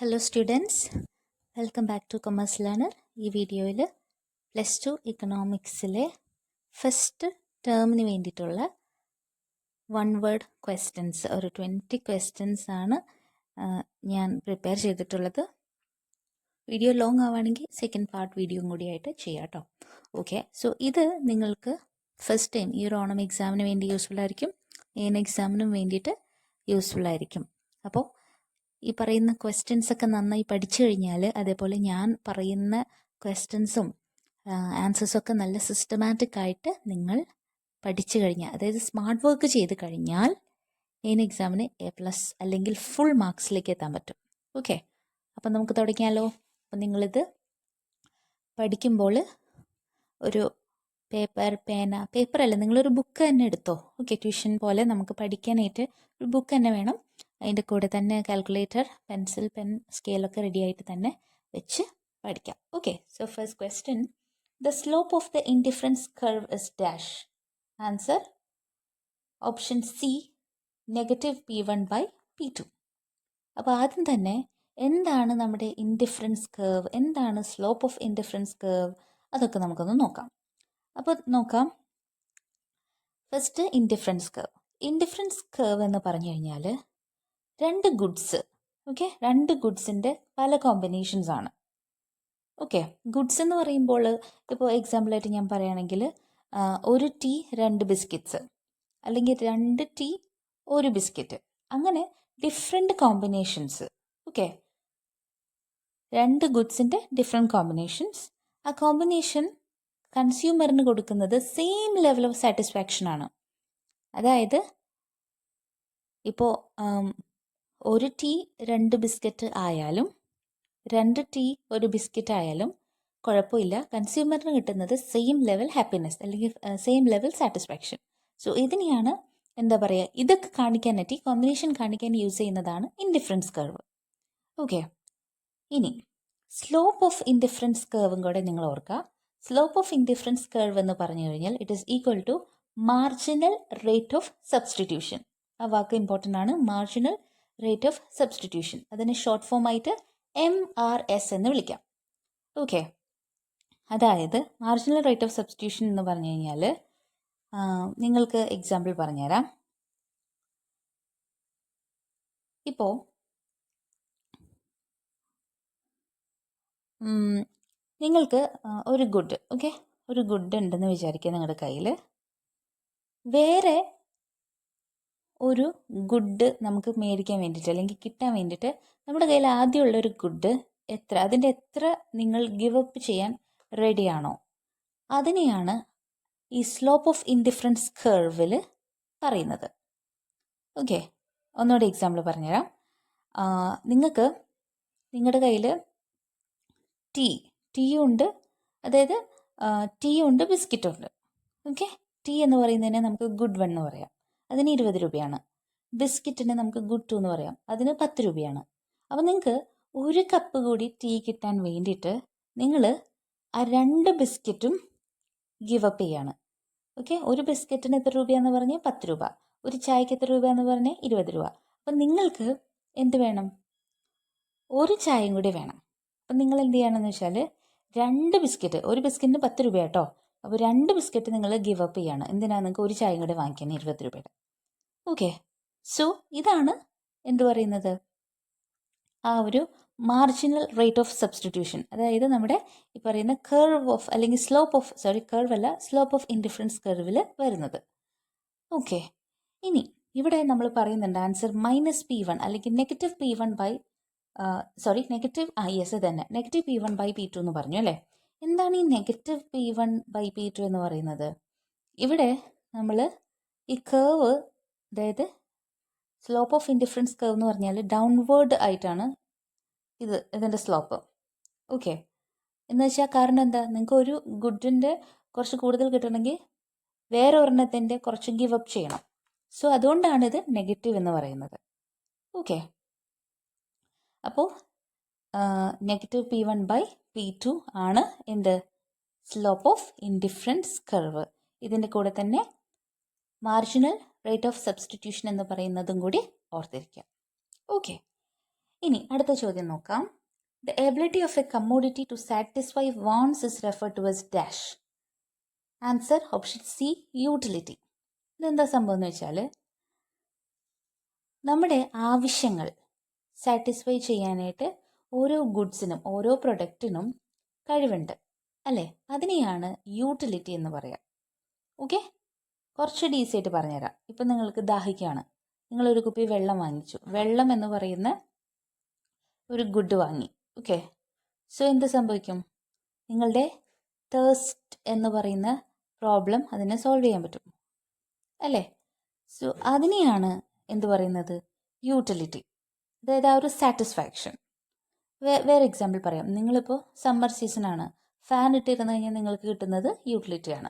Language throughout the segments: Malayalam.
Hello students, welcome back two commerce learner. ഈ വീഡിയോയിൽ +2 ഇക്കണോമിക്സിലെ ഫസ്റ്റ് ടേമിന് വേണ്ടിയിട്ടുള്ള വൺ വേർഡ് ക്വസ്റ്റ്യൻസ്, ഒരു 20 ക്വസ്റ്റ്യൻസ് ആണ് ഞാൻ പ്രിപ്പയർ ചെയ്തിട്ടുള്ളത്. വീഡിയോ ലോങ് ആവുകയാണെങ്കിൽ സെക്കൻഡ് പാർട്ട് വീഡിയോയും കൂടിയായിട്ട് ചെയ്യാം കേട്ടോ. ഓക്കെ, സോ ഇത് നിങ്ങൾക്ക് ഫസ്റ്റ് ടൈം ഈ ഒരു ഓണം എക്സാമിന് വേണ്ടി യൂസ്ഫുൾ ആയിരിക്കും, മെയിൻ എക്സാമിനും വേണ്ടിയിട്ട് യൂസ്ഫുൾ ആയിരിക്കും. അപ്പോൾ ഈ പറയുന്ന ക്വസ്റ്റ്യൻസ് ഒക്കെ നന്നായി പഠിച്ചു കഴിഞ്ഞാൽ, അതേപോലെ ഞാൻ പറയുന്ന ക്വസ്റ്റ്യൻസും ആൻസേഴ്സൊക്കെ നല്ല സിസ്റ്റമാറ്റിക് ആയിട്ട് നിങ്ങൾ പഠിച്ചു കഴിഞ്ഞാൽ, അതായത് സ്മാർട്ട് വർക്ക് ചെയ്ത് കഴിഞ്ഞാൽ മെയിൻ എക്സാമിന് A+ അല്ലെങ്കിൽ ഫുൾ മാർക്സിലേക്ക് എത്താൻ പറ്റും. ഓക്കെ, അപ്പം നമുക്ക് തുടങ്ങിയാലോ. അപ്പം നിങ്ങളിത് പഠിക്കുമ്പോൾ ഒരു പേപ്പറല്ല, നിങ്ങളൊരു ബുക്ക് തന്നെ എടുത്തോ. ഓക്കെ, ട്യൂഷൻ പോലെ നമുക്ക് പഠിക്കാനായിട്ട് ഒരു ബുക്ക് തന്നെ വേണം. അതിൻ്റെ കൂടെ തന്നെ കാൽക്കുലേറ്റർ, പെൻസിൽ, പെൻ, സ്കെയിലൊക്കെ റെഡി ആയിട്ട് തന്നെ വെച്ച് പഠിക്കാം. Okay, so first question, the slope of the indifference curve is dash. Answer option C, -P1/P2. അപ്പോൾ ആദ്യം തന്നെ എന്താണ് നമ്മുടെ ഇൻഡിഫറൻസ് കർവ്, എന്താണ് സ്ലോപ്പ് ഓഫ് ഇൻഡിഫറൻസ് കർവ്, അതൊക്കെ നമുക്കൊന്ന് നോക്കാം. അപ്പോൾ നോക്കാം, first indifference curve. Indifference curve എന്ന് പറഞ്ഞു കഴിഞ്ഞാൽ രണ്ട് ഗുഡ്സ്, ഓക്കെ, രണ്ട് ഗുഡ്സിൻ്റെ പല കോമ്പിനേഷൻസ് ആണ്. ഓക്കെ, ഗുഡ്സ് എന്ന് പറയുമ്പോൾ ഇപ്പോൾ എക്സാമ്പിളായിട്ട് ഞാൻ പറയുകയാണെങ്കിൽ ഒരു ടീ 2 ബിസ്ക്കറ്റ്സ്, അല്ലെങ്കിൽ 2 ടീ 1 ബിസ്ക്കറ്റ്, അങ്ങനെ ഡിഫറെൻറ്റ് കോമ്പിനേഷൻസ്. ഓക്കെ, രണ്ട് ഗുഡ്സിൻ്റെ ഡിഫറെൻറ്റ് കോമ്പിനേഷൻസ്. ആ കോമ്പിനേഷൻ കൺസ്യൂമറിന് കൊടുക്കുന്നത് സെയിം ലെവൽ ഓഫ് സാറ്റിസ്ഫാക്ഷൻ ആണ്. അതായത് ഇപ്പോൾ ഒരു ടീ 2 ബിസ്ക്കറ്റ് ആയാലും 2 ടീ 1 ബിസ്ക്കറ്റ് ആയാലും കുഴപ്പമില്ല, കൺസ്യൂമറിന് കിട്ടുന്നത് സെയിം ലെവൽ ഹാപ്പിനെസ് അല്ലെങ്കിൽ സെയിം ലെവൽ സാറ്റിസ്ഫാക്ഷൻ. സോ ഇതിനെയാണ് എന്താ പറയുക, ഇതൊക്കെ കാണിക്കാനായിട്ട്, ഈ കോമ്പിനേഷൻ കാണിക്കാൻ യൂസ് ചെയ്യുന്നതാണ് ഇൻഡിഫറൻസ് കർവ്. ഓക്കെ, ഇനി സ്ലോപ്പ് ഓഫ് ഇൻഡിഫറൻസ് കർവും കൂടെ നിങ്ങൾ ഓർക്കുക. സ്ലോപ്പ് ഓഫ് ഇൻഡിഫറൻസ് കർവ് എന്ന് പറഞ്ഞു കഴിഞ്ഞാൽ it is equal to marginal rate of substitution. ആ വാക്ക് ഇമ്പോർട്ടൻ്റ് ആണ്, മാർജിനൽ റേറ്റ് ഓഫ് സബ്സ്റ്റിറ്റ്യൂഷൻ. അതിന് ഷോർട്ട് ഫോം ആയിട്ട് MRS എന്ന് വിളിക്കാം. ഓക്കെ, അതായത് മാർജിനൽ റേറ്റ് ഓഫ് സബ്സ്റ്റിറ്റ്യൂഷൻ എന്ന് പറഞ്ഞു കഴിഞ്ഞാൽ നിങ്ങൾക്ക് എക്സാമ്പിൾ പറഞ്ഞുതരാം. ഇപ്പോൾ നിങ്ങൾക്ക് ഒരു ഗുഡ്, ഓക്കെ, ഒരു ഗുഡ് ഉണ്ടെന്ന് വിചാരിക്കുക നിങ്ങളുടെ കയ്യിൽ. വേറെ ഒരു ഗുഡ് നമുക്ക് മേടിക്കാൻ വേണ്ടിയിട്ട് അല്ലെങ്കിൽ കിട്ടാൻ വേണ്ടിയിട്ട് നമ്മുടെ കയ്യിൽ ആദ്യമുള്ളൊരു ഗുഡ് എത്ര, അതിൻ്റെ എത്ര നിങ്ങൾ ഗിവ് അപ്പ് ചെയ്യാൻ റെഡിയാണോ, അതിനെയാണ് ഈ സ്ലോപ്പ് ഓഫ് ഇൻഡിഫറൻസ് കർവിൽ പറയുന്നത്. ഓക്കെ, ഒന്നുകൂടെ എക്സാമ്പിൾ പറഞ്ഞുതരാം. നിങ്ങൾക്ക് നിങ്ങളുടെ കയ്യിൽ ടീ ഉണ്ട്, അതായത് ടീ ഉണ്ട്, ബിസ്ക്കറ്റും ഉണ്ട്. ഓക്കെ, ടീ എന്ന് പറയുന്നതിനെ നമുക്ക് ഗുഡ് 1 എന്ന് പറയാം, അതിന് 20 രൂപയാണ്. ബിസ്ക്കറ്റിന് നമുക്ക് ഗുഡ് 2 എന്ന് പറയാം, അതിന് 10 രൂപയാണ്. അപ്പോൾ നിങ്ങൾക്ക് ഒരു കപ്പ് കൂടി ടീ കിട്ടാൻ വേണ്ടിയിട്ട് നിങ്ങൾ ആ 2 ബിസ്ക്കറ്റും ഗിവ് അപ്പ് ചെയ്യാണ്. ഓക്കെ, ഒരു ബിസ്ക്കറ്റിന് എത്ര രൂപയാണെന്ന് പറഞ്ഞാൽ 10 രൂപ, ഒരു ചായക്ക് എത്ര രൂപയാണെന്ന് പറഞ്ഞാൽ 20 രൂപ. അപ്പം നിങ്ങൾക്ക് എന്ത് വേണം, ഒരു ചായയും കൂടി വേണം. അപ്പം നിങ്ങൾ എന്ത് ചെയ്യണമെന്ന് വെച്ചാൽ 2 ബിസ്ക്കറ്റ്, ഒരു ബിസ്ക്കറ്റിന് 10 രൂപ കേട്ടോ, അപ്പോൾ 2 ബിസ്ക്കറ്റ് നിങ്ങൾ ഗിവ് അപ്പ് ചെയ്യാണ്. എന്തിനാണ്, നിങ്ങൾക്ക് ഒരു ചായയും കൂടി വാങ്ങിക്കാൻ 20 രൂപയുടെ. ഓക്കെ, സോ ഇതാണ് എന്ത് പറയുന്നത്, ആ ഒരു മാർജിനൽ റേറ്റ് ഓഫ് സബ്സ്റ്റിറ്റ്യൂഷൻ, അതായത് നമ്മുടെ ഈ പറയുന്ന കർവ് ഓഫ് അല്ലെങ്കിൽ സ്ലോപ്പ് ഓഫ്, കർവ് അല്ല, സ്ലോപ്പ് ഓഫ് ഇൻഡിഫറൻസ് കർവിൽ വരുന്നത്. ഓക്കെ, ഇനി ഇവിടെ നമ്മൾ പറയുന്നുണ്ട് ആൻസർ -P1 അല്ലെങ്കിൽ -P1/, യെസ് തന്നെ, -P1/P2 എന്ന് പറഞ്ഞു അല്ലേ. എന്താണ് ഈ -P1/P2 എന്ന് പറയുന്നത്? ഇവിടെ നമ്മൾ ഈ കർവ്, അതായത് സ്ലോപ്പ് ഓഫ് ഇൻഡിഫറൻസ് കർവ് എന്ന് പറഞ്ഞാൽ ഡൗൺവേർഡ് ആയിട്ടാണ് ഇതിൻ്റെ സ്ലോപ്പ്. ഓക്കെ, എന്ന് വെച്ചാൽ കാരണം എന്താ, നിങ്ങൾക്ക് ഒരു ഗുഡിൻ്റെ കുറച്ച് കൂടുതൽ കിട്ടണമെങ്കിൽ വേറെ ഒരെണ്ണത്തിൻ്റെ കുറച്ച് ഗിവ് അപ്പ് ചെയ്യണം. സോ അതുകൊണ്ടാണ് ഇത് നെഗറ്റീവ് എന്ന് പറയുന്നത്. ഓക്കെ, അപ്പോൾ -P1/P2 ആണ് എന്ത്, സ്ലോപ്പ് ഓഫ് ഇൻഡിഫറൻസ് കർവ്. ഇതിൻ്റെ കൂടെ തന്നെ മാർജിനൽ റേറ്റ് ഓഫ് സബ്സ്റ്റിറ്റ്യൂഷൻ എന്ന് പറയുന്നതും കൂടി ഓർത്തിരിക്കുക. ഓക്കെ, ഇനി അടുത്ത ചോദ്യം നോക്കാം. The ability of a commodity to satisfy wants is referred to as dash. Answer option C, utility. ഇതെന്താ സംഭവം എന്ന് വെച്ചാൽ നമ്മുടെ ആവശ്യങ്ങൾ സാറ്റിസ്ഫൈ ചെയ്യാനായിട്ട് ഓരോ ഗുഡ്സിനും ഓരോ പ്രൊഡക്റ്റിനും കഴിവുണ്ട് അല്ലേ? അതിനെയാണ് യൂട്ടിലിറ്റി എന്ന് പറയാം. ഓക്കെ, കുറച്ചുകൂടി ഈസി ആയിട്ട് പറഞ്ഞുതരാം. ഇപ്പം നിങ്ങൾക്ക് ദാഹിക്കുകയാണ്, നിങ്ങളൊരു കുപ്പി വെള്ളം വാങ്ങിച്ചു. വെള്ളം എന്ന് പറയുന്ന ഒരു ഗുഡ് വാങ്ങി. ഓക്കെ, സോ എന്ത് സംഭവിക്കും? നിങ്ങളുടെ തേഴ്സ്റ്റ് എന്ന് പറയുന്ന പ്രോബ്ലം അതിനെ സോൾവ് ചെയ്യാൻ പറ്റും അല്ലേ? സോ അതിനെയാണ് എന്ത് പറയുന്നത്? യൂട്ടിലിറ്റി. അതായത് ആ ഒരു സാറ്റിസ്ഫാക്ഷൻ. വേറെ എക്സാമ്പിൾ പറയാം. നിങ്ങളിപ്പോൾ സമ്മർ സീസണാണ്, ഫാൻ ഇട്ടിരുന്നു കഴിഞ്ഞാൽ നിങ്ങൾക്ക് കിട്ടുന്നത് യൂട്ടിലിറ്റിയാണ്.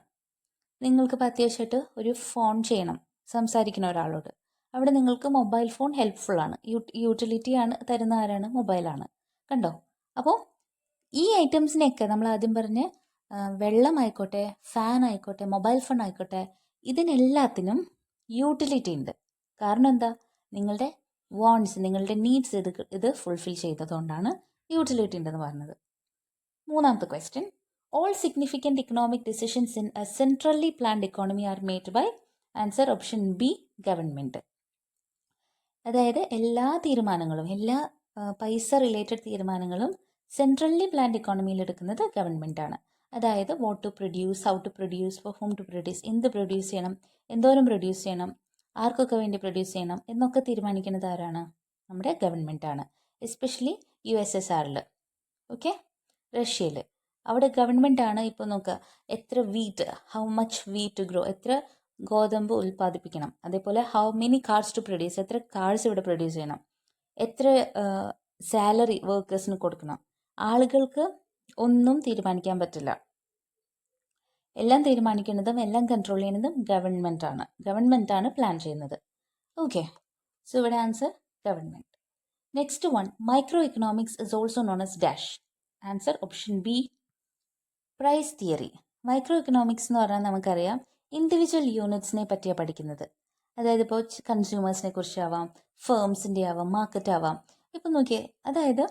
നിങ്ങൾക്കിപ്പോൾ അത്യാവശ്യമായിട്ട് ഒരു ഫോൺ ചെയ്യണം, സംസാരിക്കുന്ന ഒരാളോട്. അവിടെ നിങ്ങൾക്ക് മൊബൈൽ ഫോൺ ഹെൽപ്ഫുള്ളാണ്. യൂട്ടിലിറ്റിയാണ് തരുന്ന ആരാണ്? മൊബൈലാണ്. കണ്ടോ? അപ്പോൾ ഈ ഐറ്റംസിനെയൊക്കെ നമ്മൾ ആദ്യം പറഞ്ഞ് വെള്ളം ആയിക്കോട്ടെ, ഫാൻ ആയിക്കോട്ടെ, മൊബൈൽ ഫോൺ ആയിക്കോട്ടെ, ഇതിനെല്ലാത്തിനും യൂട്ടിലിറ്റി ഉണ്ട്. കാരണം എന്താ? നിങ്ങളുടെ വാണ്ട്സ്, നിങ്ങളുടെ നീഡ്സ് ഇത് ഫുൾഫിൽ ചെയ്തതുകൊണ്ടാണ് യൂട്ടിലിറ്റി ഉണ്ടെന്ന് പറഞ്ഞത്. മൂന്നാമത്തെ question. All significant economic decisions in a centrally planned economy are made by, answer option B, government. അതായത് എല്ലാ തീരുമാനങ്ങളും, എല്ലാ പൈസ റിലേറ്റഡ് തീരുമാനങ്ങളും സെൻട്രലി പ്ലാൻഡ് ഇക്കോണമിയിൽ എടുക്കുന്നത് ഗവൺമെൻറ്റാണ്. അതായത് what to produce, how to produce, for whom to produce, എന്ത് പ്രൊഡ്യൂസ് ചെയ്യണം, എന്തോരം പ്രൊഡ്യൂസ് ചെയ്യണം, ആർക്കൊക്കെ വേണ്ടി പ്രൊഡ്യൂസ് ചെയ്യണം എന്നൊക്കെ തീരുമാനിക്കുന്നത് ആരാണ്? നമ്മുടെ ഗവൺമെൻറ്റാണ്. എസ്പെഷ്യലി USSRൽ, ഓക്കെ, റഷ്യയിൽ. അവിടെ ഗവൺമെൻറ്റാണ്. ഇപ്പോൾ നോക്കുക, എത്ര wheat, how much wheat grow, എത്ര ഗോതമ്പ് ഉൽപ്പാദിപ്പിക്കണം, അതേപോലെ how many cars to produce, എത്ര കാർസ് ഇവിടെ പ്രൊഡ്യൂസ് ചെയ്യണം, എത്ര സാലറി വർക്കേഴ്സിന് കൊടുക്കണം. ആളുകൾക്ക് ഒന്നും തീരുമാനിക്കാൻ പറ്റില്ല. എല്ലാം തീരുമാനിക്കുന്നതും എല്ലാം കൺട്രോൾ ചെയ്യുന്നതും ഗവൺമെൻറ്റാണ്. ഗവൺമെൻറ്റാണ് പ്ലാൻ ചെയ്യുന്നത്. ഓക്കെ, സോ ഇവിടെ answer government. Next one, microeconomics is also known as dash. Answer option B, price theory. Microeconomics എന്ന് പറഞ്ഞാൽ നമുക്കറിയാം ഇൻഡിവിജ്വൽ യൂണിറ്റ്സിനെ പറ്റിയാണ് പഠിക്കുന്നത്. അതായത് ഇപ്പോൾ കൺസ്യൂമേഴ്സിനെ കുറിച്ചാവാം, ഫേംസിൻ്റെ ആവാം, മാർക്കറ്റ് ആവാം. ഇപ്പം നോക്കിയേ, അതായത്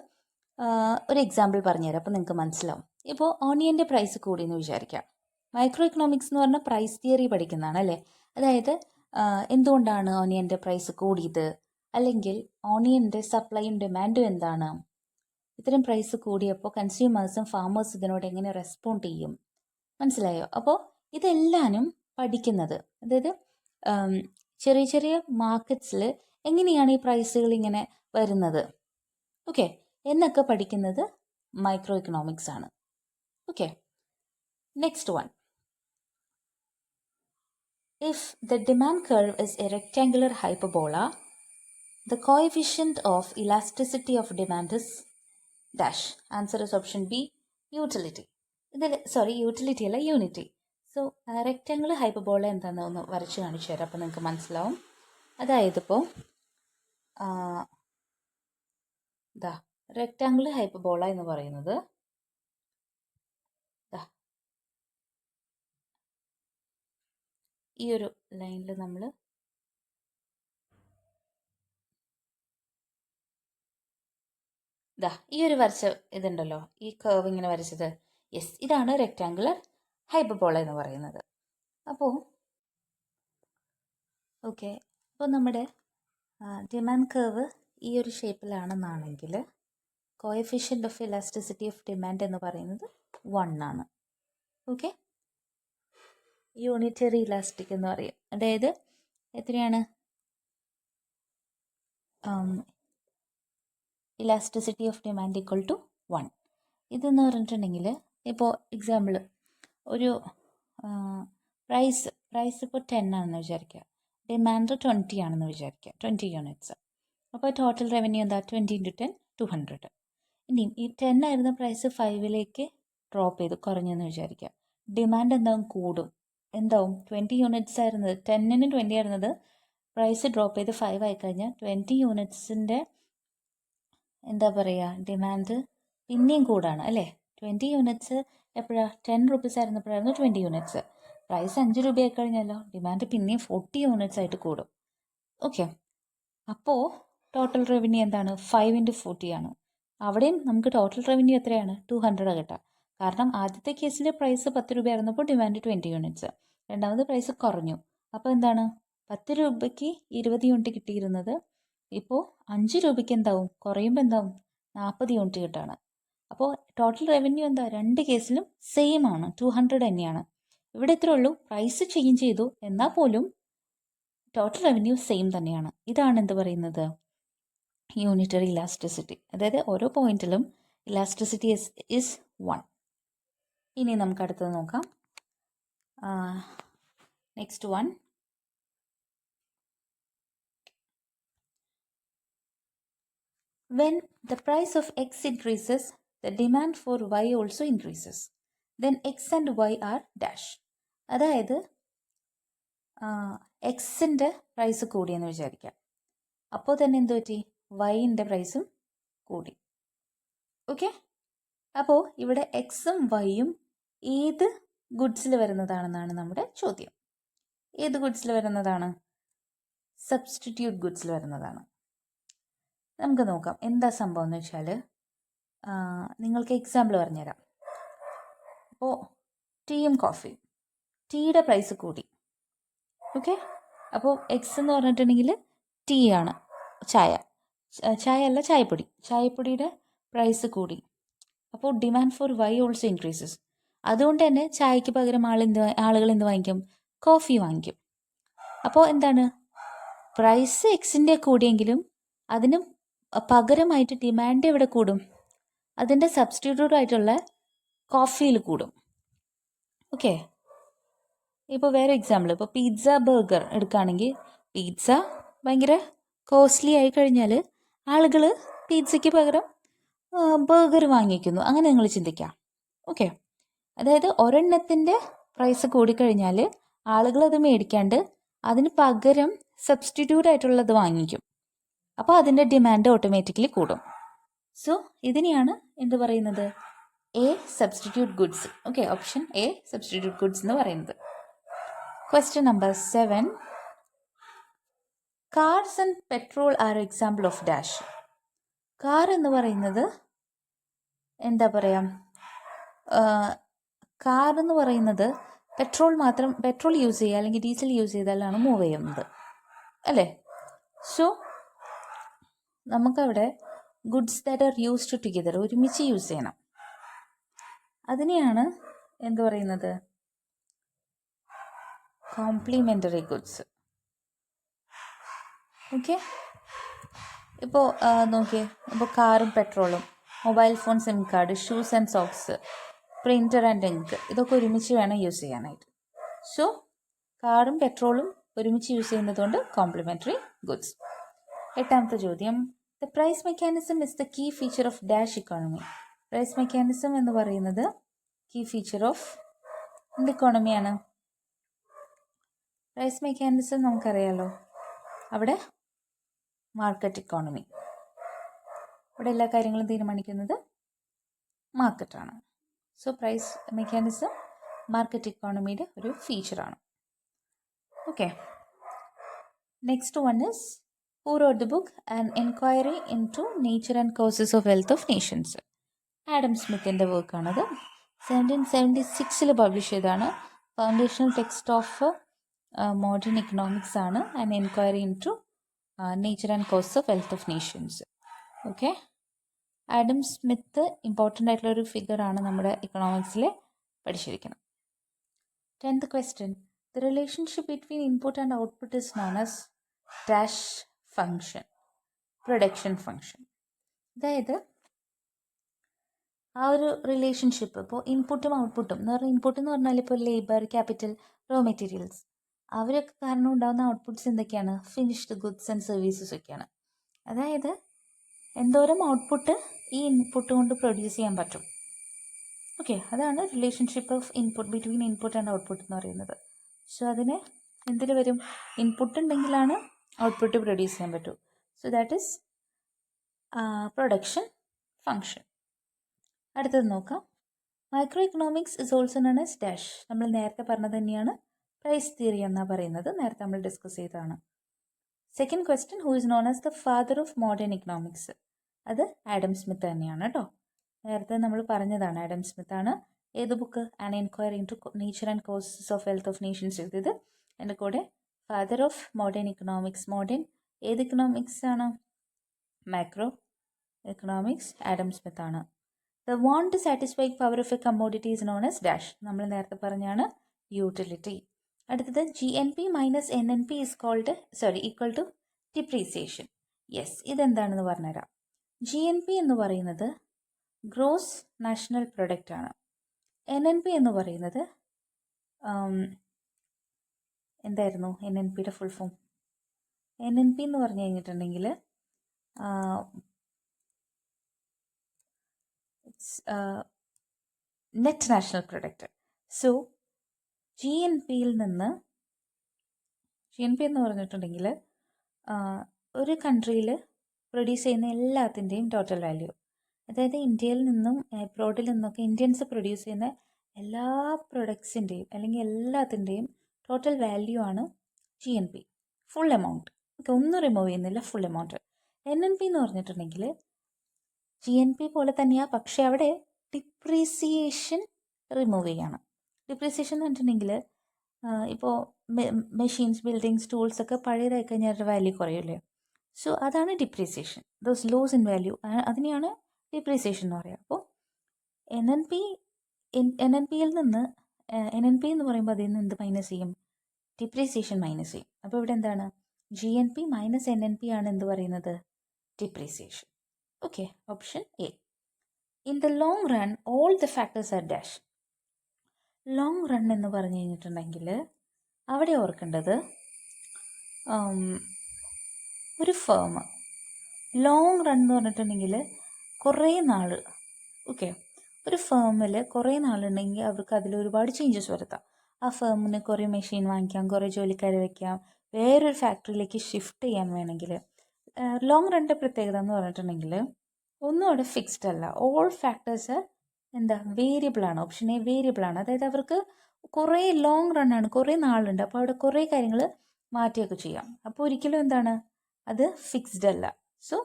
ഒരു എക്സാമ്പിൾ പറഞ്ഞുതരാം അപ്പോൾ നിങ്ങൾക്ക് മനസ്സിലാവും. ഇപ്പോൾ ഓണിയൻ്റെ പ്രൈസ് കൂടി എന്ന് വിചാരിക്കാം. മൈക്രോ ഇക്കണോമിക്സ് എന്ന് പറഞ്ഞാൽ പ്രൈസ് തിയറി പഠിക്കുന്നതാണ് അല്ലേ? അതായത് എന്തുകൊണ്ടാണ് ഓണിയൻ്റെ പ്രൈസ് കൂടിയത്, അല്ലെങ്കിൽ ഓണിയൻ്റെ സപ്ലൈയും ഡിമാൻഡും എന്താണ്, ഇത്തരം പ്രൈസ് കൂടിയപ്പോൾ കൺസ്യൂമേഴ്സും ഫാമേഴ്സും ഇതിനോട് എങ്ങനെ റെസ്പോണ്ട് ചെയ്യും, മനസ്സിലായോ? അപ്പോൾ ഇതെല്ലാനും പഠിക്കുന്നത്, അതായത് ചെറിയ ചെറിയ മാർക്കറ്റ്സിൽ എങ്ങനെയാണ് ഈ പ്രൈസുകൾ ഇങ്ങനെ വരുന്നത്, ഓക്കെ, എന്നൊക്കെ പഠിക്കുന്നത് മൈക്രോ ഇക്കണോമിക്സ് ആണ്. Okay, next one. If the demand curve is A rectangular hyperbola, the coefficient of elasticity of demand is dash. Answer is option B, utility. ഇതിൽ യൂട്ടിലിറ്റി അല്ല, യൂണിറ്റി. സോ റെക്റ്റാങ്കിൾ ഹൈപ്പർബോള എന്താണെന്ന് ഒന്ന് വരച്ച് കാണിച്ചു തരാം അപ്പോൾ നിങ്ങൾക്ക് മനസ്സിലാവും. അതായത് ഇപ്പോൾ റെക്റ്റാങ്കിൾ ഹൈപ്പർബോള എന്ന് പറയുന്നത് ഈ ഒരു ലൈനിൽ നമ്മൾ ഈ ഒരു വരച്ച ഇതുണ്ടല്ലോ, ഈ കർവ് ഇങ്ങനെ വരച്ചത്, യെസ്, ഇതാണ് റെക്റ്റാങ്കുലർ ഹൈപ്പർബോള എന്ന് പറയുന്നത്. അപ്പോൾ ഓക്കെ, അപ്പോൾ നമ്മുടെ ഡിമാൻഡ് കർവ് ഈ ഒരു ഷേപ്പിലാണെന്നാണെങ്കിൽ coefficient of elasticity of demand എന്ന് പറയുന്നത് 1 ആണ്. ഓക്കെ, യൂണിറ്ററി ഇലാസ്റ്റിക് എന്ന് പറയും. അതായത് എത്രയാണ് elasticity of demand equal to 1. ഇതെന്ന് പറഞ്ഞിട്ടുണ്ടെങ്കിൽ ഇപ്പോൾ എക്സാമ്പിൾ ഒരു പ്രൈസ് ഇപ്പോൾ 10 ആണെന്ന് വിചാരിക്കുക, ഡിമാൻഡ് 20 ആണെന്ന് വിചാരിക്കുക, 20 യൂണിറ്റ്സ്. അപ്പോൾ ടോട്ടൽ റവന്യൂ എന്താ? 20 × 10 200. ഇനിയും ഈ 10 ആയിരുന്ന പ്രൈസ് 5ലേക്ക് ഡ്രോപ്പ് ചെയ്ത് കുറഞ്ഞെന്ന് വിചാരിക്കുക, ഡിമാൻഡ് എന്താവും? കൂടും. എന്താവും? 20 യൂണിറ്റ്സ് ആയിരുന്നത് 10ന് 20 ആയിരുന്നത് പ്രൈസ് ഡ്രോപ്പ് ചെയ്ത് 5 ആയിക്കഴിഞ്ഞാൽ 20 യൂണിറ്റ്സിൻ്റെ എന്താ പറയുക, ഡിമാൻഡ് പിന്നെയും കൂടാണ് അല്ലേ? 20 യൂണിറ്റ്സ് എപ്പോഴാണ്? 10 റുപ്പീസ് ആയിരുന്നപ്പോഴായിരുന്നു 20 യൂണിറ്റ്സ്. പ്രൈസ് 5 രൂപ ആയിക്കഴിഞ്ഞാലോ ഡിമാൻഡ് പിന്നെയും 40 യൂണിറ്റ്സ് ആയിട്ട് കൂടും. ഓക്കെ, അപ്പോൾ ടോട്ടൽ റവന്യൂ എന്താണ്? 5 × 40 ആണ്. അവിടെയും നമുക്ക് ടോട്ടൽ റവന്യൂ എത്രയാണ്? 200 കിട്ടാം. കാരണം ആദ്യത്തെ കേസിൽ പ്രൈസ് 10 രൂപയായിരുന്നപ്പോൾ ഡിമാൻഡ് 20 യൂണിറ്റ്സ്. രണ്ടാമത് പ്രൈസ് കുറഞ്ഞു. അപ്പോൾ എന്താണ്? 10 രൂപയ്ക്ക് 20 യൂണിറ്റ് കിട്ടിയിരുന്നത് ഇപ്പോൾ 5 രൂപയ്ക്ക് എന്താവും? കുറയുമ്പോൾ എന്താവും? 40 യൂണിറ്റ് കിട്ടാണ്. അപ്പോൾ ടോട്ടൽ റവന്യൂ എന്താ? രണ്ട് കേസിലും സെയിം ആണ്, 200 തന്നെയാണ്. ഇവിടെ ഇത്രേ ഉള്ളൂ, പ്രൈസ് ചേഞ്ച് ചെയ്തു എന്നാൽ പോലും ടോട്ടൽ റവന്യൂ സെയിം തന്നെയാണ്. ഇതാണ് എന്ത് പറയുന്നത്? Unitary elasticity. അതായത് ഓരോ പോയിന്റിലും ഇലാസ്റ്റിസിറ്റി ഇസ് 1. ഇനി നമുക്ക് അടുത്തത് നോക്കാം. Next one, when the price of X increases, the demand for Y also increases. Then X and Y are dash. അതായത് എക്സിൻ്റെ പ്രൈസ് കൂടിയെന്ന് വിചാരിക്കാം. അപ്പോൾ തന്നെ എന്ത് പറ്റി? വൈൻ്റെ പ്രൈസും കൂടി. ഓക്കെ, അപ്പോൾ ഇവിടെ എക്സും വൈയും ഏത് ഗുഡ്സിൽ വരുന്നതാണെന്നാണ് നമ്മുടെ ചോദ്യം. ഏത് ഗുഡ്സിൽ വരുന്നതാണ്? സബ്സ്റ്റിറ്റ്യൂട്ട് ഗുഡ്സിൽ വരുന്നതാണ്. നമുക്ക് നോക്കാം എന്താ സംഭവം എന്ന് വെച്ചാൽ, നിങ്ങൾക്ക് എക്സാമ്പിൾ പറഞ്ഞുതരാം. അപ്പോൾ ടീയും കോഫിയും, ടീയുടെ പ്രൈസ് കൂടി. ഓക്കെ, അപ്പോൾ എക്സ് എന്ന് പറഞ്ഞിട്ടുണ്ടെങ്കിൽ ടീ ആണ്, ചായ അല്ല ചായപ്പൊടി, ചായപ്പൊടിയുടെ പ്രൈസ് കൂടി. അപ്പോൾ demand for Y also increases. അതുകൊണ്ട് തന്നെ ചായക്ക് പകരം ആളുകൾ എന്ത് വാങ്ങിക്കും? കോഫി വാങ്ങിക്കും. അപ്പോൾ എന്താണ്? പ്രൈസ് എക്സിൻ്റെ കൂടിയെങ്കിലും അതിന് പകരമായിട്ട് ഡിമാൻഡ് എവിടെ കൂടും? അതിൻ്റെ സബ്സ്റ്റിറ്റ്യൂട്ട് ആയിട്ടുള്ള കോഫിയിൽ കൂടും. ഓക്കെ, ഇപ്പോൾ വേറെ എക്സാമ്പിൾ, ഇപ്പോൾ പിസ്സ ബർഗർ എടുക്കുകയാണെങ്കിൽ, പിസ്സ ഭയങ്കര കോസ്റ്റ്ലി ആയി കഴിഞ്ഞാൽ ആളുകൾ പിസ്സയ്ക്ക് പകരം ബർഗർ വാങ്ങിക്കുന്നു. അങ്ങനെ നിങ്ങൾ ചിന്തിക്കാം. ഓക്കെ, അതായത് ഒരെണ്ണത്തിൻ്റെ പ്രൈസ് കൂടിക്കഴിഞ്ഞാൽ ആളുകൾ അത് മേടിക്കാണ്ട് അതിന് പകരം സബ്സ്റ്റിറ്റ്യൂട്ട് ആയിട്ടുള്ളത് വാങ്ങിക്കും. അപ്പോൾ അതിൻ്റെ ഡിമാൻഡ് ഓട്ടോമാറ്റിക്കലി കൂടും. സോ ഇതിനെയാണ് എന്ത് പറയുന്നത്? A substitute goods. Okay, option A substitute goods എന്ന് പറയുന്നത്. Question number 7. Cars and petrol are example of dash. Car എന്ന് പറയുന്നത് എന്താ പറയുക? കാർ എന്ന് പറയുന്നത് പെട്രോൾ യൂസ് ചെയ്യുക അല്ലെങ്കിൽ ഡീസൽ യൂസ് ചെയ്താലാണ് മൂവ് ചെയ്യുന്നത്, അല്ലേ? സോ നമുക്കവിടെ goods that are used together, ഒരുമിച്ച് യൂസ് ചെയ്യണം. അതിനെയാണ് എന്ത് പറയുന്നത്? Complimentary goods. ഓക്കെ, ഇപ്പോൾ നോക്കിയേ, ഇപ്പോൾ കാറും പെട്രോളും, mobile phone, sim card, shoes and socks, printer and ink, ഇതൊക്കെ ഒരുമിച്ച് വേണം യൂസ് ചെയ്യാനായിട്ട്. സോ കാറും പെട്രോളും ഒരുമിച്ച് യൂസ് ചെയ്യുന്നതുകൊണ്ട് കോംപ്ലിമെൻ്ററി ഗുഡ്സ്. എട്ടാമത്തെ ചോദ്യം, the price mechanism is the key feature of dash economy. Price mechanism എന്ന് പറയുന്നത് കീ ഫീച്ചർ ഓഫ് എന്ത് ഇക്കോണമിയാണ്? പ്രൈസ് മെക്കാനിസം നമുക്കറിയാലോ, അവിടെ മാർക്കറ്റ് ഇക്കോണമി, ഇവിടെ എല്ലാ കാര്യങ്ങളും തീരുമാനിക്കുന്നത് മാർക്കറ്റാണ്. സോ പ്രൈസ് മെക്കാനിസം മാർക്കറ്റ് ഇക്കോണമിയുടെ ഒരു ഫീച്ചറാണ്. Okay, next one is who wrote the book an enquiry into nature and causes of wealth of nations. Adam സ്മിത്തിൻ്റെ വർക്കാണത്. 1776 പബ്ലിഷ് ചെയ്താണ്. Foundational text of modern economics ആണ് an enquiry into nature and causes of wealth of nations. Okay, Adam Smith important ആയിട്ടുള്ളൊരു ഫിഗറാണ് നമ്മുടെ ഇക്കണോമിക്സിൽ പഠിച്ചിരിക്കണം. 10th question, the relationship between input and output is known as dash function, production function. അതായത് ആ ഒരു റിലേഷൻഷിപ്പ്, ഇപ്പോൾ ഇൻപുട്ടും ഔട്ട്പുട്ടും എന്ന് പറഞ്ഞാൽ, ഇൻപുട്ട് എന്ന് പറഞ്ഞാൽ ഇപ്പോൾ ലേബർ, ക്യാപിറ്റൽ, റോ മെറ്റീരിയൽസ്, അവരൊക്കെ കാരണം ഉണ്ടാകുന്ന ഔട്ട്പുട്ട്സ് എന്തൊക്കെയാണ്? ഫിനിഷ്ഡ് ഗുഡ്സ് ആൻഡ് സർവീസസ് ഒക്കെയാണ്. അതായത് എന്തോരം ഔട്ട്പുട്ട് ഈ ഇൻപുട്ട് കൊണ്ട് പ്രൊഡ്യൂസ് ചെയ്യാൻ പറ്റും. ഓക്കെ, അതാണ് relationship of input, between input and output എന്ന് പറയുന്നത്. സോ അതിന് എന്തിന് വരും? ഇൻപുട്ട് ഉണ്ടെങ്കിലാണ് ഔട്ട്പുട്ട് പ്രൊഡ്യൂസ് ചെയ്യാൻ പറ്റൂ. So that is production function. അടുത്തത് നോക്കാം. Micro economics is also known as dash. നമ്മൾ നേരത്തെ പറഞ്ഞത് തന്നെയാണ് പ്രൈസ് തിയറി എന്നാണ് പറയുന്നത്. നേരത്തെ നമ്മൾ ഡിസ്കസ് ചെയ്തതാണ്. Second question, who is known as the father of modern economics? അത് ആഡം സ്മിത്ത് തന്നെയാണ് കേട്ടോ. നേരത്തെ നമ്മൾ പറഞ്ഞതാണ്, ആഡം സ്മിത്ത് ആണ്. ഏത് book? An enquiry into nature and causes of wealth of nations എഴുതിയത്. എൻ്റെ കൂടെ father of modern economics, modern ഏത് ഇക്കണോമിക്സ് ആണ്? മാക്രോ എക്കണോമിക്സ്, ആഡം സ്മിത്ത് ആണ്. The want satisfying power of a commodity is known as dash. നമ്മൾ നേരത്തെ പറഞ്ഞാണ് യൂട്ടിലിറ്റി. അടുത്തത് GNP minus NNP is called equal to depreciation. Yes, ഇതെന്താണെന്ന് പറഞ്ഞുതരാം. GNP എന്ന് പറയുന്നത് ഗ്രോസ് നാഷണൽ പ്രൊഡക്റ്റ് ആണ്. NNP എന്ന് പറയുന്നത് എന്തായിരുന്നു NNPയുടെ ഫുൾ ഫോം? NNP എന്ന് പറഞ്ഞു കഴിഞ്ഞിട്ടുണ്ടെങ്കിൽ net national product. So GNP എന്ന് പറഞ്ഞിട്ടുണ്ടെങ്കിൽ ഒരു കൺട്രിയിൽ പ്രൊഡ്യൂസ് ചെയ്യുന്ന എല്ലാത്തിൻ്റെയും ടോട്ടൽ വാല്യൂ, അതായത് ഇന്ത്യയിൽ നിന്നും എബ്രോഡിൽ നിന്നൊക്കെ ഇന്ത്യൻസ് പ്രൊഡ്യൂസ് ചെയ്യുന്ന എല്ലാ പ്രൊഡക്ട്സിൻ്റെയും അല്ലെങ്കിൽ എല്ലാത്തിൻ്റെയും ടോട്ടൽ വാല്യൂ ആണ് GNP, ഫുൾ എമൗണ്ട്. ഓക്കെ, ഒന്നും റിമൂവ് ചെയ്യുന്നില്ല, ഫുൾ എമൗണ്ട്. NNP എന്ന് പറഞ്ഞിട്ടുണ്ടെങ്കിൽ GNP പോലെ തന്നെയാണ്, പക്ഷേ അവിടെ ഡിപ്രീസിയേഷൻ റിമൂവ് ചെയ്യാണ്. ഡിപ്രീസിയേഷൻ എന്ന് പറഞ്ഞിട്ടുണ്ടെങ്കിൽ ഇപ്പോൾ മെഷീൻസ്, ബിൽഡിങ്സ്, ടൂൾസ് ഒക്കെ പഴയതായി കഴിഞ്ഞാൽ അവരുടെ വാല്യൂ കുറയില്ലേ? സോ അതാണ് depreciation. Those loss in value, അതിനെയാണ് ഡിപ്രീസിയേഷൻ എന്ന് പറയുക. അപ്പോൾ NNPയിൽ നിന്ന് NNP എന്ന് പറയുമ്പോൾ അതിൽ നിന്ന് എന്ത് മൈനസ് ചെയ്യും? ഡിപ്രീസിയേഷൻ മൈനസ് ചെയ്യും. അപ്പോൾ ഇവിടെ എന്താണ്? GNP മൈനസ് NNP ആണ് എന്ത് പറയുന്നത്? Depreciation. Okay, option A. In the long run all the factors R dash. Long run എന്ന് പറഞ്ഞു കഴിഞ്ഞിട്ടുണ്ടെങ്കിൽ അവിടെ ഓർക്കേണ്ടത് ഒരു ഫേം ലോങ് റൺ എന്ന് പറഞ്ഞിട്ടുണ്ടെങ്കിൽ കുറേ നാൾ, ഓക്കെ, ഒരു ഫേമിൽ കുറേ നാളുണ്ടെങ്കിൽ അവർക്ക് അതിൽ ഒരുപാട് ചേഞ്ചസ് വരുത്താം. ആ ഫേമിന് കുറേ മെഷീൻ വാങ്ങിക്കാം, കുറേ ജോലിക്കാരെ വയ്ക്കാം, വേറൊരു ഫാക്ടറിയിലേക്ക് ഷിഫ്റ്റ് ചെയ്യാൻ വേണമെങ്കിൽ. ലോങ് റണ്ണിൻ്റെ പ്രത്യേകത എന്ന് പറഞ്ഞിട്ടുണ്ടെങ്കിൽ ഒന്നും അവിടെ ഫിക്സ്ഡ് അല്ല. ഓൾ ഫാക്ടേഴ്സ് എന്താ? വേരിയബിൾ ആണ്. ഓപ്ഷൻ എ വേരിയബിൾ ആണ്. അതായത് അവർക്ക് കുറേ ലോങ് റൺ ആണ്, കുറേ നാളുണ്ട്, അപ്പോൾ അവിടെ കുറേ കാര്യങ്ങൾ മാറ്റിയൊക്കെ ചെയ്യാം. അപ്പോൾ ഒരിക്കലും എന്താണ്? അത് ഫിക്സ്ഡ് അല്ല. So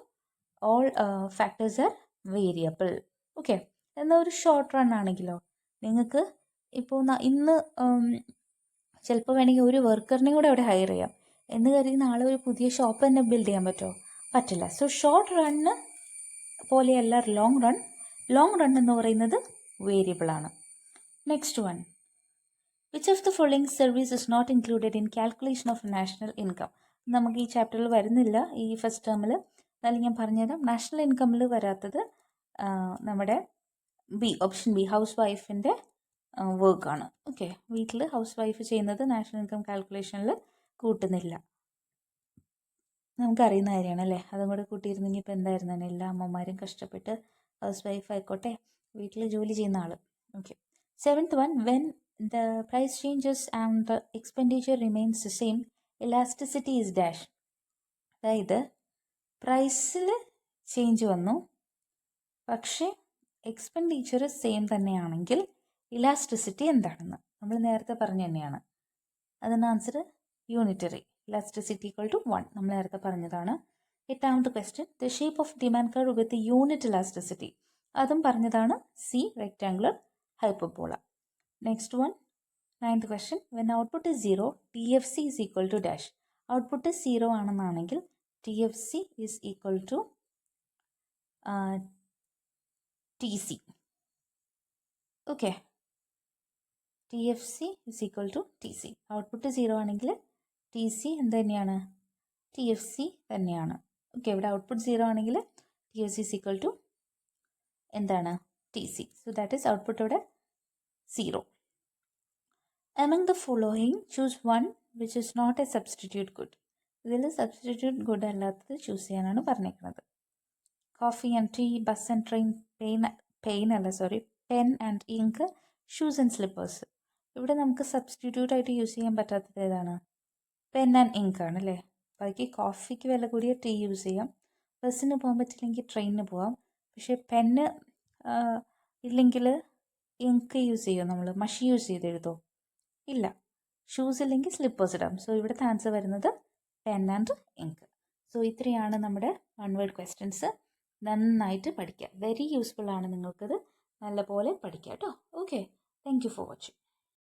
all factors R variable. Okay, എന്നാൽ ഒരു ഷോർട്ട് റൺ ആണെങ്കിലോ, നിങ്ങൾക്ക് ഇപ്പോൾ ഇന്ന് ചിലപ്പോൾ വേണമെങ്കിൽ ഒരു വർക്കറിനെയും കൂടെ അവിടെ ഹയർ ചെയ്യാം എന്ന് കരുതി നാളെ ഒരു പുതിയ ഷോപ്പ് തന്നെ ബിൽഡ് ചെയ്യാൻ പറ്റുമോ? പറ്റില്ല. സോ ഷോർട്ട് റണ്ണ് പോലെയല്ല ലോങ് റൺ. ലോങ് റൺ എന്ന് പറയുന്നത് വേരിയബിൾ ആണ്. Next one, which of the following service is not included in calculation of national income? നമുക്ക് ഈ ചാപ്റ്ററിൽ വരുന്നില്ല ഈ ഫസ്റ്റ് ടേമിൽ, എന്നാലും ഞാൻ പറഞ്ഞുതരാം. നാഷണൽ ഇൻകമിൽ വരാത്തത് നമ്മുടെ ഓപ്ഷൻ ബി, ഹൗസ് വൈഫിൻ്റെ വർക്കാണ്. ഓക്കെ, വീട്ടിൽ ഹൗസ് വൈഫ് ചെയ്യുന്നത് നാഷണൽ ഇൻകം കാൽക്കുലേഷനിൽ കൂട്ടുന്നില്ല. നമുക്കറിയുന്ന കാര്യമാണ് അല്ലേ? അതും കൂടെ കൂട്ടിയിരുന്നെങ്കിൽ ഇപ്പോൾ എന്തായിരുന്നു? എല്ലാ അമ്മമാരും കഷ്ടപ്പെട്ട് ഹൗസ് വൈഫ് ആയിക്കോട്ടെ, വീട്ടിൽ ജോലി ചെയ്യുന്ന ആൾ. Okay, seventh one, when the price changes and the expenditure remains the same, elasticity is dash. അതായത് പ്രൈസിൽ ചേഞ്ച് വന്നു, പക്ഷേ എക്സ്പെൻഡിച്ചർ സെയിം തന്നെയാണെങ്കിൽ ഇലാസ്റ്റിസിറ്റി എന്താണെന്ന് നമ്മൾ നേരത്തെ പറഞ്ഞു തന്നെയാണ്. അതിന് answer unitary. Elasticity equal to 1 നമ്മൾ നേരത്തെ പറഞ്ഞതാണ്. എട്ടാമത്തെ question, the shape of demand curve with unit elasticity, അതും പറഞ്ഞതാണ്. C, rectangular hyperbola. Next one, ninth question, when output is 0 TFC is equal to dash. Output 0 ആണെന്നാണെങ്കിൽ TFC is equal to TC. Okay, TFC is equal to TC. Output 0 ആണെങ്കിൽ TC എന്ത് തന്നെയാണ്? TFC തന്നെയാണ്. ഓക്കെ, ഇവിടെ ഔട്ട്പുട്ട് 0 ആണെങ്കിൽ TFC ഇസ് ഈക്വൽ ടു എന്താണ്? TC. So that is output ഇവിടെ 0. Among the following choose one which is not a substitute good. ഇതിൽ സബ്സ്റ്റിറ്റ്യൂട്ട് ഗുഡ് അല്ലാത്തത് ചൂസ് ചെയ്യാനാണ് പറഞ്ഞേക്കുന്നത്. Coffee and tea, bus and train, pen and ink, shoes and slippers. ഇവിടെ നമുക്ക് സബ്സ്റ്റിറ്റ്യൂട്ട് ആയിട്ട് യൂസ് ചെയ്യാൻ പറ്റാത്തത് ഏതാണ്? പെൻ ആൻഡ് ഇങ്ക് ആണ് അല്ലേ? ബാക്കി കോഫിക്ക് വില കൂടിയ ടീ യൂസ് ചെയ്യാം, ബസ്സിന് പോകാൻ പറ്റില്ലെങ്കിൽ ട്രെയിനിന് പോകാം. പക്ഷേ പെന്ന് ഇല്ലെങ്കിൽ ഇങ്ക് യൂസ് ചെയ്യുമോ? നമ്മൾ മഷി യൂസ് ചെയ്ത് എഴുതോ? ഇല്ല. ഷൂസ് ഇല്ലെങ്കിൽ സ്ലിപ്പേഴ്സ് ഇടാം. സോ ഇവിടുത്തെ ആൻസർ വരുന്നത് പെൻ ആൻഡ് ഇങ്ക്. സോ ഇത്രയാണ് നമ്മുടെ വൺ വേർഡ് ക്വസ്റ്റ്യൻസ്. നന്നായിട്ട് പഠിക്കുക. വെരി യൂസ്ഫുൾ ആണ് നിങ്ങൾക്കത്. നല്ലപോലെ പഠിക്കുക കേട്ടോ. Okay, thank you for watching.